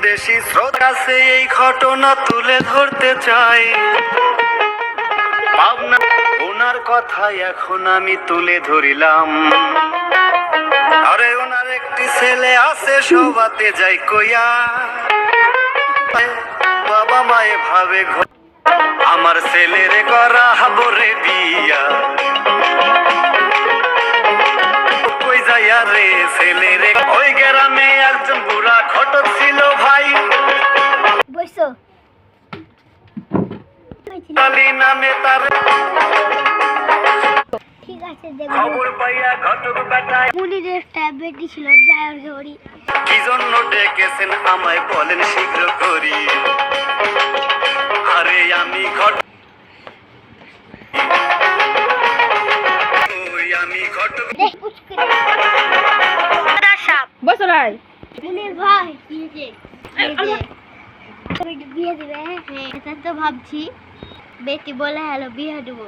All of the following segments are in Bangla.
বিদেশি স্রোত কাছে এই ঘটনা তুলে ধরতে চাই। পাবনা ওনার কথাই এখন আমি তুলে ধরিলাম। আরে ওনার একটি ছেলে আছে সবাতে যাই কইয়া, বাবা মায়ে ভাবে আমার ছেলের করা হাবরে বিয়া। কই যাইয়া রে ছেলের ওই গ্রামে একজন বুড়া ঘটক ছিল ভাই। বসো কালী নামে তার ঠিক আছে দেখো। খবর পাইয়া ঘটক বেটায় মুনির একটা বেটি ছিল যার ঘড়ি। কি জন্য ডেকেছেন আমায় বলেন শীঘ্র করি। আরে আমি ঘটক দেখ পুচকে সাপ বসো রাই মুনির ভাই কি হয়েছে? বেটি বিয়ে দিবে? হ্যাঁ এটা তো ভাবছি। বেটি বলে হ্যালো বিয়ে দেবো,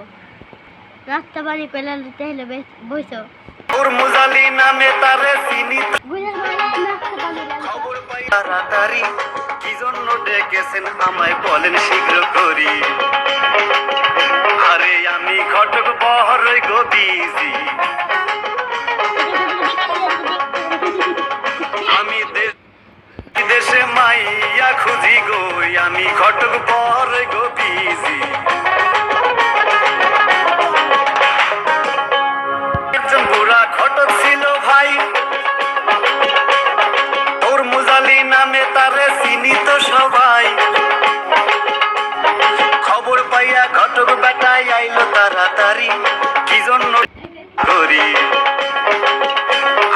রাস্তা বাড়ি পেলে তাহলে বসো। ওর মুজালি নামে তারে চিনি। বুঝে রাস্তা বাড়ি খবর পাই তাড়াতাড়ি কি জন্য ডেকেছেন আমায় বলেন শীঘ্র করি। আরে আমি ঘটক বহরই গো বিজি। আমি দেশে মাইয়া খুঁজি গো, আমি ঘটক বহরই গো বিজি। একজন বুড়া ঘটক ছিল ভাই, ওর মুজালি নামে তারে চিনি তো সবাই। খবর পাইয়া ঘটক বেটায় আইলো তাড়াতাড়ি কি জন্য করি।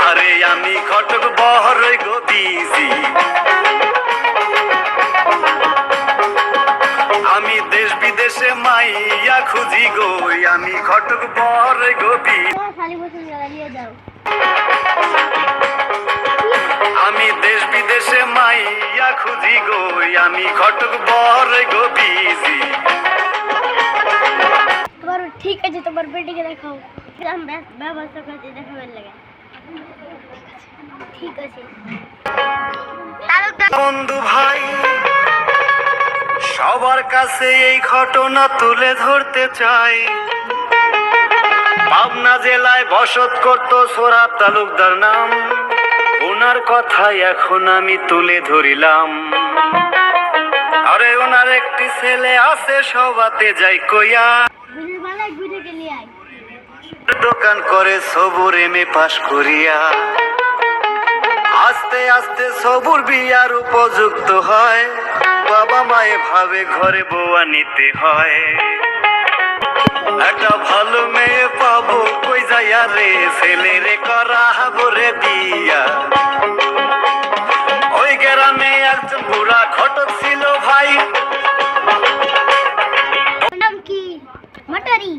আরে আমি ঘটক বহরই গো বিজি। আমি দেশ বিদেশে মাইয়া খুঁজি গো, আমি ঘটক বহরই গো বিজি। খালি বসে জ্বালিয়ে দাও। আমি দেশ বিদেশে মাইয়া খুঁজি গো, আমি ঘটক বহরই গো বিজি। তোমার ঠিক আছে, তোমার বেটিকে দেখাও। ব্যবস্থা করতে দেখাবার লাগে। ঠিক আছে বন্ধু ভাই, সবার কাছে এই ঘটনা তুলে ধরতে চাই। পাবনা জেলায় বসত করত সোহরাব তালুকদার নাম, ওনার কথাই এখন আমি তুলে ধরিলাম। আরে ওনার একটি ছেলে আছে সবাতে যাই কইয়া, দোকান করে সবুর এমএ পাশ করিয়া। আস্তে আস্তে সবুর বিয়ার উপযুক্ত হয়, বাবা মায়ে ভাবে ঘরে বউয়া নিতে হয়। একটা ভালো মেয়ে পাবো কই যাইয়া রে, ছেলেরে করা হাবরে বিয়া। ওই গ্রামে একজন বুড়া ঘটক ছিল ভাই। নাম কি? মাটারি।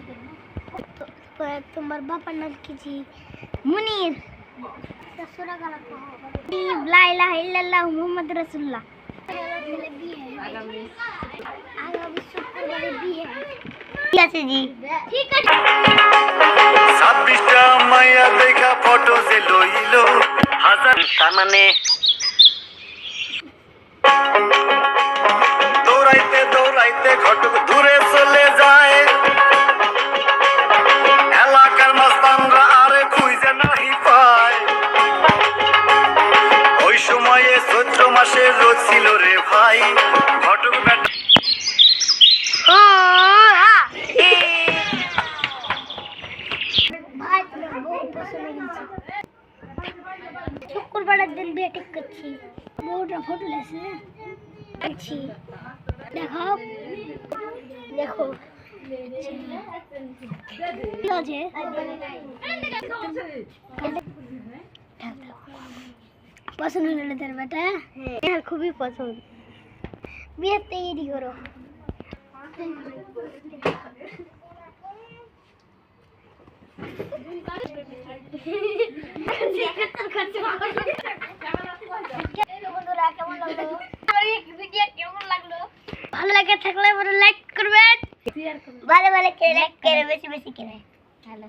তোমার বাবার নাম কি? মুনির। লা ইলাহা ইল্লাল্লাহ মুহাম্মদ রাসূলুল্লাহ। আগামী শুক্রবারে বিয়ে। ঠিক আছে জি, ঠিক আছে। 26টা মাইয়া দেখা ফটো যে লইলো হাজার, তার মানে দৌড়াইতে দৌড়াইতে ঘটক দূরে চলে যায়। এলাকার মাস্তানরা আরে খুঁজে নাহি পায়। ওই সময়ে চৈত্র মাসে রোদ ছিল রে ভাই। ঘটক বেটা শুক্রবারের দিন বিয়ে ঠিক করছি। বউটা ফটো লেছে দেখো দেখো পছন্দ হলো তোর বেটা? হ্যাঁ খুবই পছন্দ। বিয়ে তৈরি করো। ভালো লাগে থাকলে লাইক করবেন, ভালো ভালো লাইক করে বেশি বেশি করে ভালো।